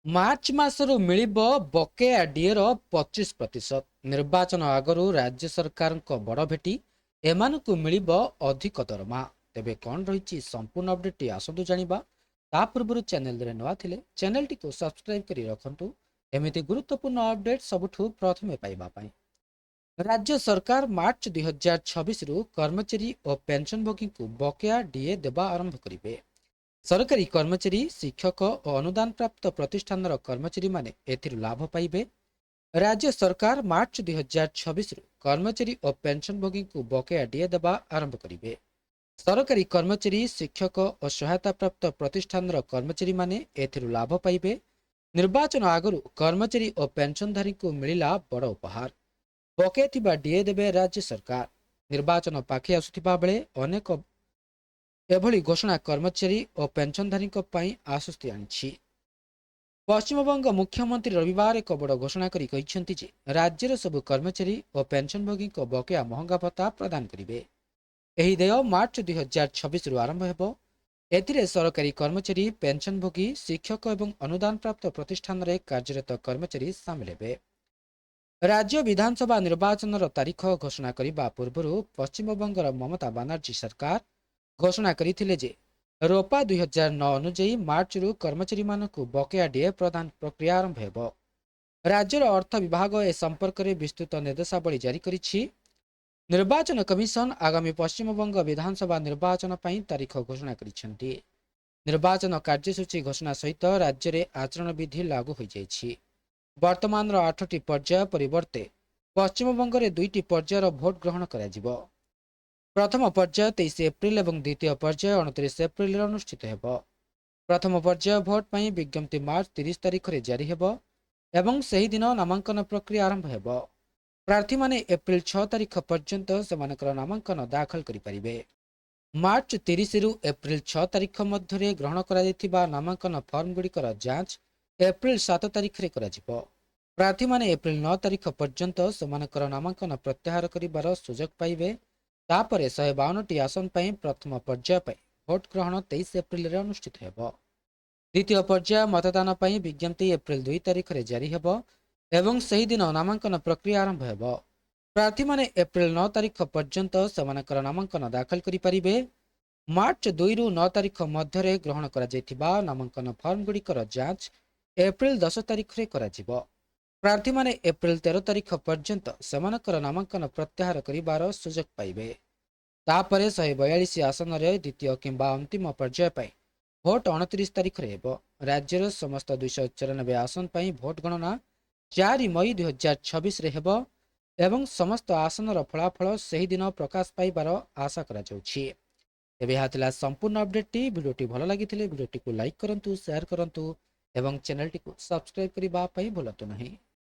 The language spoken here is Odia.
ମାର୍ଚ୍ଚ ମାସରୁ ମିଳିବ ବକେୟା ଡିଏର 25%। ନିର୍ବାଚନ ଆଗରୁ ରାଜ୍ୟ ସରକାରଙ୍କ ବଡ଼ ଭେଟି, ଏମାନଙ୍କୁ ମିଳିବ ଅଧିକ ଦରମା। ତେବେ କ'ଣ ରହିଛି ସମ୍ପୂର୍ଣ୍ଣ ଅପଡେଟଟି ଆସନ୍ତୁ ଜାଣିବା। ତା ପୂର୍ବରୁ ଚ୍ୟାନେଲରେ ନୂଆ ଥିଲେ ଚ୍ୟାନେଲଟିକୁ ସବସ୍କ୍ରାଇବ କରି ରଖନ୍ତୁ ଏମିତି ଗୁରୁତ୍ୱପୂର୍ଣ୍ଣ ଅପଡେଟ୍ ସବୁଠୁ ପ୍ରଥମେ ପାଇବା ପାଇଁ। ରାଜ୍ୟ ସରକାର ମାର୍ଚ୍ଚ 2026ରୁ କର୍ମଚାରୀ ଓ ପେନସନଭୋଗୀଙ୍କୁ ବକେୟା ଡିଏ ଦେବା ଆରମ୍ଭ କରିବେ। ସରକାରୀ କର୍ମଚାରୀ, ଶିକ୍ଷକ ଓ ଅନୁଦାନ ପ୍ରାପ୍ତ ପ୍ରତିଷ୍ଠାନର କର୍ମଚାରୀମାନେ ଏଥିରୁ ଲାଭ ପାଇବେ। ରାଜ୍ୟ ସରକାର ମାର୍ଚ୍ଚ 2026ରୁ କର୍ମଚାରୀ ଓ ପେନସନଭୋଗୀଙ୍କୁ ବକେୟା ଡିଏ ଦେବା ଆରମ୍ଭ କରିବେ। ସରକାରୀ କର୍ମଚାରୀ, ଶିକ୍ଷକ ଓ ସହାୟତା ପ୍ରାପ୍ତ ପ୍ରତିଷ୍ଠାନର କର୍ମଚାରୀମାନେ ଏଥିରୁ ଲାଭ ପାଇବେ। ନିର୍ବାଚନ ଆଗରୁ କର୍ମଚାରୀ ଓ ପେନସନଧାରୀଙ୍କୁ ମିଳିଲା ବଡ଼ ଉପହାର। ବକେୟା ଥିବା ଡିଏ ଦେବେ ରାଜ୍ୟ ସରକାର। ନିର୍ବାଚନ ପାଖେଇ ଆସୁଥିବା ବେଳେ ଅନେକ ଏଭଳି ଘୋଷଣା କର୍ମଚାରୀ ଓ ପେନସନଧାରୀଙ୍କ ପାଇଁ ଆଶ୍ୱସ୍ତି ଆଣିଛି। ପଶ୍ଚିମବଙ୍ଗ ମୁଖ୍ୟମନ୍ତ୍ରୀ ରବିବାର ଏକ ବଡ଼ ଘୋଷଣା କରି କହିଛନ୍ତି ଯେ ରାଜ୍ୟର ସବୁ କର୍ମଚାରୀ ଓ ପେନସନଭୋଗୀଙ୍କ ବକେୟା ମହଙ୍ଗା ଭତ୍ତା ପ୍ରଦାନ କରିବେ। ଏହି ଦେୟ ମାର୍ଚ୍ଚ 2026ରୁ ଆରମ୍ଭ ହେବ। ଏଥିରେ ସରକାରୀ କର୍ମଚାରୀ, ପେନସନଭୋଗୀ, ଶିକ୍ଷକ ଏବଂ ଅନୁଦାନ ପ୍ରାପ୍ତ ପ୍ରତିଷ୍ଠାନରେ କାର୍ଯ୍ୟରତ କର୍ମଚାରୀ ସାମିଲ ହେବେ। ରାଜ୍ୟ ବିଧାନସଭା ନିର୍ବାଚନର ତାରିଖ ଘୋଷଣା କରିବା ପୂର୍ବରୁ ପଶ୍ଚିମବଙ୍ଗର ମମତା ବାନାର୍ଜୀ ସରକାର ଘୋଷଣା କରିଥିଲେ ଯେ ରୋପା 2009 ଅନୁଯାୟୀ ମାର୍ଚ୍ଚରୁ କର୍ମଚାରୀମାନଙ୍କୁ ବକେୟା ଡିଏ ପ୍ରଦାନ ପ୍ରକ୍ରିୟା ଆରମ୍ଭ ହେବ। ରାଜ୍ୟର ଅର୍ଥ ବିଭାଗ ଏ ସମ୍ପର୍କରେ ବିସ୍ତୃତ ନିର୍ଦ୍ଦେଶାବଳୀ ଜାରି କରିଛି। ନିର୍ବାଚନ କମିଶନ ଆଗାମୀ ପଶ୍ଚିମବଙ୍ଗ ବିଧାନସଭା ନିର୍ବାଚନ ପାଇଁ ତାରିଖ ଘୋଷଣା କରିଛନ୍ତି। ନିର୍ବାଚନ କାର୍ଯ୍ୟସୂଚୀ ଘୋଷଣା ସହିତ ରାଜ୍ୟରେ ଆଚରଣ ବିଧି ଲାଗୁ ହୋଇଯାଇଛି। ବର୍ତ୍ତମାନର 8ଟି ପର୍ଯ୍ୟାୟ ପରିବର୍ତ୍ତେ ପଶ୍ଚିମବଙ୍ଗରେ 2ଟି ପର୍ଯ୍ୟାୟର ଭୋଟ ଗ୍ରହଣ କରାଯିବ। ପ୍ରଥମ ପର୍ଯ୍ୟାୟ 23 ଏପ୍ରିଲ ଏବଂ ଦ୍ୱିତୀୟ ପର୍ଯ୍ୟାୟ 29 ଏପ୍ରିଲରେ ଅନୁଷ୍ଠିତ ହେବ। ପ୍ରଥମ ପର୍ଯ୍ୟାୟ ଭୋଟ ପାଇଁ ବିଜ୍ଞପ୍ତି ମାର୍ଚ୍ଚ 30 ତାରିଖରେ ଜାରି ହେବ ଏବଂ ସେହିଦିନ ନାମାଙ୍କନ ପ୍ରକ୍ରିୟା ଆରମ୍ଭ ହେବ। ପ୍ରାର୍ଥୀମାନେ ଏପ୍ରିଲ 6 ତାରିଖ ପର୍ଯ୍ୟନ୍ତ ସେମାନଙ୍କର ନାମାଙ୍କନ ଦାଖଲ କରିପାରିବେ। ମାର୍ଚ୍ଚ 30ରୁ ଏପ୍ରିଲ 6 ତାରିଖ ମଧ୍ୟରେ ଗ୍ରହଣ କରାଯାଇଥିବା ନାମାଙ୍କନ ଫର୍ମଗୁଡ଼ିକର ଯାଞ୍ଚ ଏପ୍ରିଲ 7 ତାରିଖରେ କରାଯିବ। ପ୍ରାର୍ଥୀମାନେ ଏପ୍ରିଲ 9 ତାରିଖ ପର୍ଯ୍ୟନ୍ତ ସେମାନଙ୍କର ନାମାଙ୍କନ ପ୍ରତ୍ୟାହାର କରିବାର ସୁଯୋଗ ପାଇବେ। ତାପରେ 152ଟି ଆସନ ପାଇଁ ପ୍ରଥମ ପର୍ଯ୍ୟାୟ ପାଇଁ ଭୋଟ ଗ୍ରହଣ 23 ଏପ୍ରିଲରେ ଅନୁଷ୍ଠିତ ହେବ। ଦ୍ୱିତୀୟ ପର୍ଯ୍ୟାୟ ମତଦାନ ପାଇଁ ବିଜ୍ଞପ୍ତି ଏପ୍ରିଲ 2 ତାରିଖରେ ଜାରି ହେବ ଏବଂ ସେହିଦିନ ନାମାଙ୍କନ ପ୍ରକ୍ରିୟା ଆରମ୍ଭ ହେବ। ପ୍ରାର୍ଥୀମାନେ ଏପ୍ରିଲ 9 ତାରିଖ ପର୍ଯ୍ୟନ୍ତ ସେମାନଙ୍କର ନାମାଙ୍କନ ଦାଖଲ କରିପାରିବେ। ମାର୍ଚ୍ଚ 2ରୁ 9 ତାରିଖ ମଧ୍ୟରେ ଗ୍ରହଣ କରାଯାଇଥିବା ନାମାଙ୍କନ ଫର୍ମଗୁଡ଼ିକର ଯାଞ୍ଚ ଏପ୍ରିଲ 10 ତାରିଖରେ କରାଯିବ। ପ୍ରାର୍ଥୀମାନେ ଏପ୍ରିଲ 13 ତାରିଖ ପର୍ଯ୍ୟନ୍ତ ସେମାନଙ୍କର ନାମାଙ୍କନ ପ୍ରତ୍ୟାହାର କରିବାର ସୁଯୋଗ ପାଇବେ। ତାପରେ 142 ଆସନରେ ଦ୍ୱିତୀୟ କିମ୍ବା ଅନ୍ତିମ ପର୍ଯ୍ୟାୟ ପାଇଁ ଭୋଟ 29 ତାରିଖରେ ହେବ। ରାଜ୍ୟର ସମସ୍ତ 294 ଆସନ ପାଇଁ ଭୋଟ ଗଣନା 4 ମଇ 2026ରେ ହେବ ଏବଂ ସମସ୍ତ ଆସନର ଫଳାଫଳ ସେହିଦିନ ପ୍ରକାଶ ପାଇବାର ଆଶା କରାଯାଉଛି। ତେବେ ଏହା ଥିଲା ସମ୍ପୂର୍ଣ୍ଣ ଅପଡେଟଟି। ଭିଡ଼ିଓଟି ଭଲ ଲାଗିଥିଲେ ଭିଡ଼ିଓଟିକୁ ଲାଇକ୍ କରନ୍ତୁ, ସେୟାର କରନ୍ତୁ ଏବଂ ଚ୍ୟାନେଲଟିକୁ ସବସ୍କ୍ରାଇବ କରିବା ପାଇଁ ଭୁଲନ୍ତୁ ନାହିଁ।